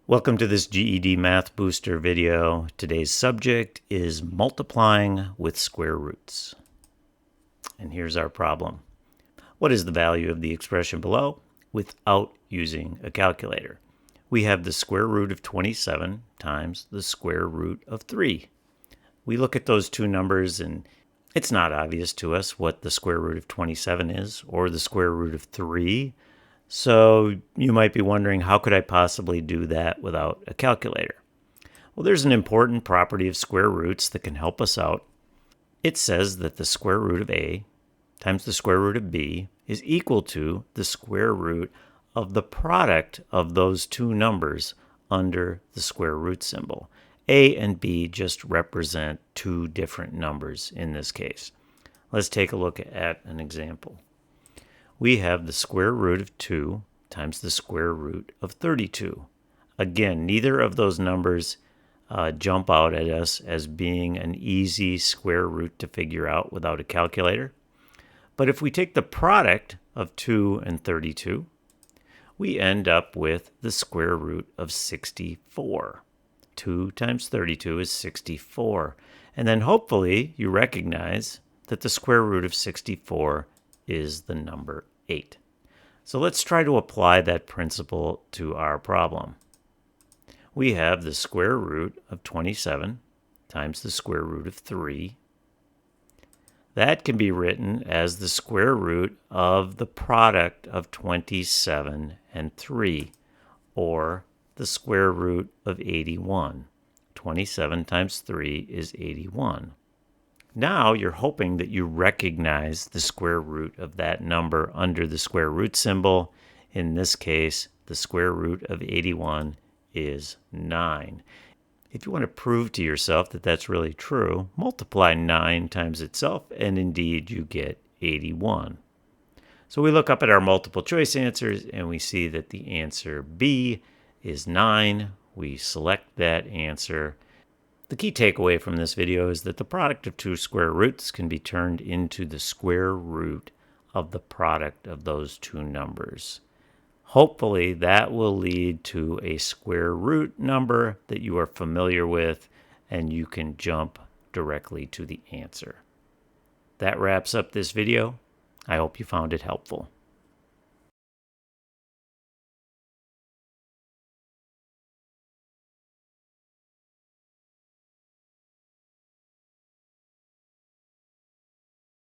Welcome to this GED Math Booster video. Today's subject is multiplying with square roots. And here's our problem. What is the value of the expression below without using a calculator? We have the square root of 27 times the square root of 3. We look at those two numbers and it's not obvious to us what the square root of 27 is or the square root of 3. So you might be wondering, how could I possibly do that without a calculator? Well, there's an important property of square roots that can help us out. It says that the square root of a times the square root of b is equal to the square root of the product of those two numbers under the square root symbol. A and b just represent two different numbers in this case. Let's take a look at an example. We have the square root of 2 times the square root of 32. Again, neither of those numbers jump out at us as being an easy square root to figure out without a calculator. But if we take the product of 2 and 32, we end up with the square root of 64. 2 times 32 is 64. And then hopefully you recognize that the square root of 64 is the number 8. So let's try to apply that principle to our problem. We have the square root of 27 times the square root of 3. That can be written as the square root of the product of 27 and 3, or the square root of 81. 27 times 3 is 81. Now you're hoping that you recognize the square root of that number under the square root symbol. In this case, the square root of 81 is 9. If you want to prove to yourself that that's really true, multiply 9 times itself, and indeed you get 81. So we look up at our multiple choice answers, and we see that the answer B is 9. We select that answer. The key takeaway from this video is that the product of two square roots can be turned into the square root of the product of those two numbers. Hopefully that will lead to a square root number that you are familiar with and you can jump directly to the answer. That wraps up this video. I hope you found it helpful.